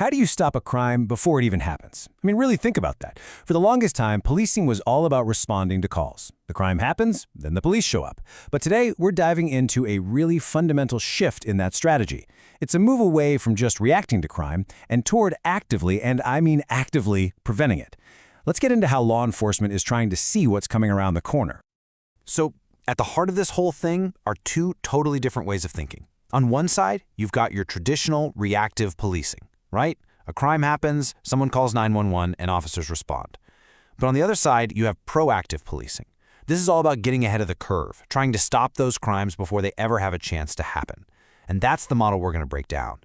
How do you stop a crime before it even happens? I mean, really think about that. For the longest time, policing was all about responding to calls. The crime happens, then the police show up. But today, we're diving into a really fundamental shift in that strategy. It's a move away from just reacting to crime and toward actively, and I mean actively, preventing it. Let's get into how law enforcement is trying to see what's coming around the corner. So, at the heart of this whole thing are two totally different ways of thinking. On one side, you've got your traditional reactive policing, right? A crime happens, someone calls 911, and officers respond. But on the other side, you have proactive policing. This is all about getting ahead of the curve, trying to stop those crimes before they ever have a chance to happen. And that's the model we're going to break down.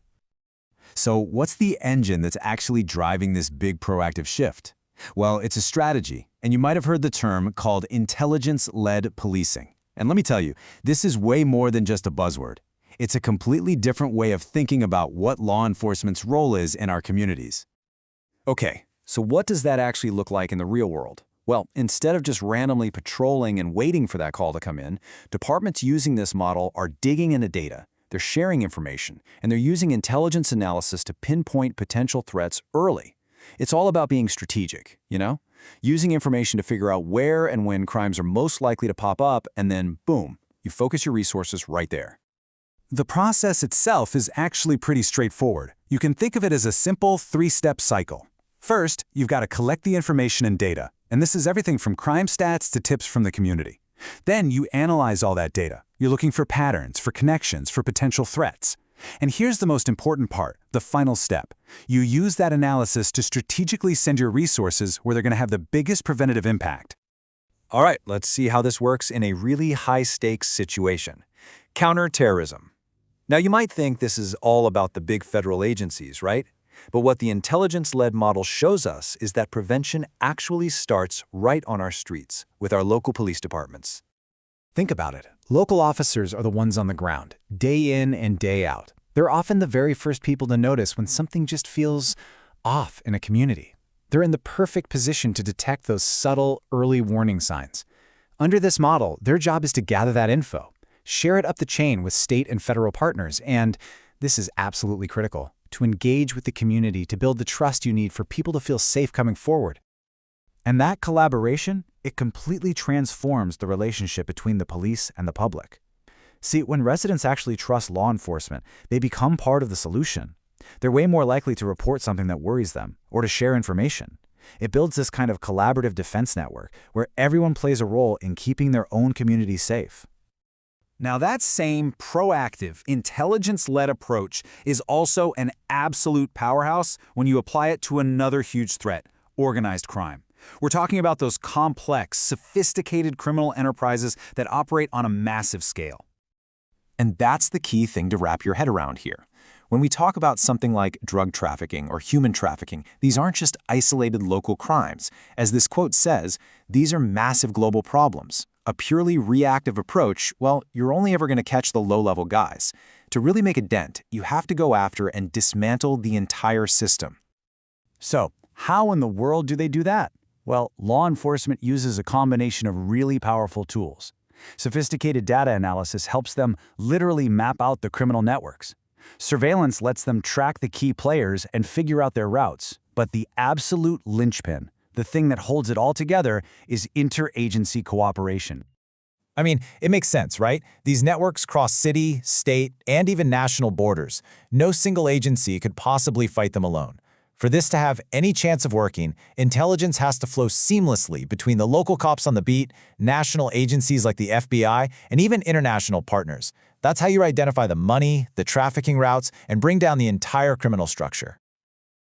So what's the engine that's actually driving this big proactive shift? Well, it's a strategy, and you might have heard the term called intelligence-led policing. And let me tell you, this is way more than just a buzzword. It's a completely different way of thinking about what law enforcement's role is in our communities. Okay, so what does that actually look like in the real world? Well, instead of just randomly patrolling and waiting for that call to come in, departments using this model are digging into data, they're sharing information, and they're using intelligence analysis to pinpoint potential threats early. It's all about being strategic, using information to figure out where and when crimes are most likely to pop up, and then, boom, you focus your resources right there. The process itself is actually pretty straightforward. You can think of it as a simple three-step cycle. First, you've got to collect the information and data, and this is everything from crime stats to tips from the community. Then you analyze all that data. You're looking for patterns, for connections, for potential threats. And here's the most important part, the final step. You use that analysis to strategically send your resources where they're going to have the biggest preventative impact. All right, let's see how this works in a really high-stakes situation. Counterterrorism. Now, you might think this is all about the big federal agencies, right? But what the intelligence-led model shows us is that prevention actually starts right on our streets, with our local police departments. Think about it. Local officers are the ones on the ground, day in and day out. They're often the very first people to notice when something just feels off in a community. They're in the perfect position to detect those subtle, early warning signs. Under this model, their job is to gather that info, share it up the chain with state and federal partners, and, this is absolutely critical, to engage with the community to build the trust you need for people to feel safe coming forward. And that collaboration, it completely transforms the relationship between the police and the public. See, when residents actually trust law enforcement, they become part of the solution. They're way more likely to report something that worries them or to share information. It builds this kind of collaborative defense network where everyone plays a role in keeping their own community safe. Now, that same proactive, intelligence-led approach is also an absolute powerhouse when you apply it to another huge threat, organized crime. We're talking about those complex, sophisticated criminal enterprises that operate on a massive scale. And that's the key thing to wrap your head around here. When we talk about something like drug trafficking or human trafficking, these aren't just isolated local crimes. As this quote says, these are massive global problems. A purely reactive approach, well, you're only ever going to catch the low-level guys. To really make a dent, you have to go after and dismantle the entire system. So, how in the world do they do that? Well, law enforcement uses a combination of really powerful tools. Sophisticated data analysis helps them literally map out the criminal networks. Surveillance lets them track the key players and figure out their routes. But the absolute linchpin, the thing that holds it all together, is interagency cooperation. I mean, it makes sense, right? These networks cross city, state, and even national borders. No single agency could possibly fight them alone. For this to have any chance of working, intelligence has to flow seamlessly between the local cops on the beat, national agencies like the FBI, and even international partners. That's how you identify the money, the trafficking routes, and bring down the entire criminal structure.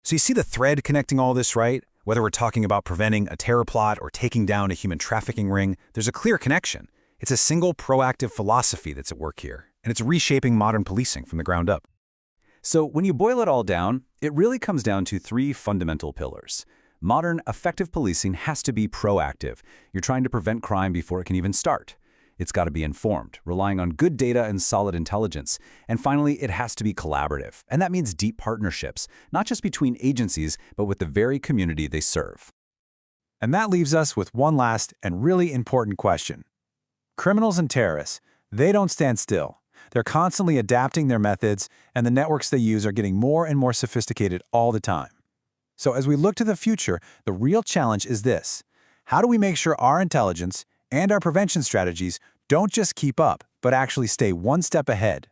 So you see the thread connecting all this, right? Whether we're talking about preventing a terror plot or taking down a human trafficking ring, there's a clear connection. It's a single proactive philosophy that's at work here, and it's reshaping modern policing from the ground up. So when you boil it all down, it really comes down to three fundamental pillars. Modern, effective policing has to be proactive. You're trying to prevent crime before it can even start. It's got to be informed, relying on good data and solid intelligence. And finally, it has to be collaborative. And that means deep partnerships, not just between agencies, but with the very community they serve. And that leaves us with one last and really important question. Criminals and terrorists, they don't stand still. They're constantly adapting their methods, and the networks they use are getting more and more sophisticated all the time. So as we look to the future, the real challenge is this: how do we make sure our intelligence and our prevention strategies don't just keep up, but actually stay one step ahead?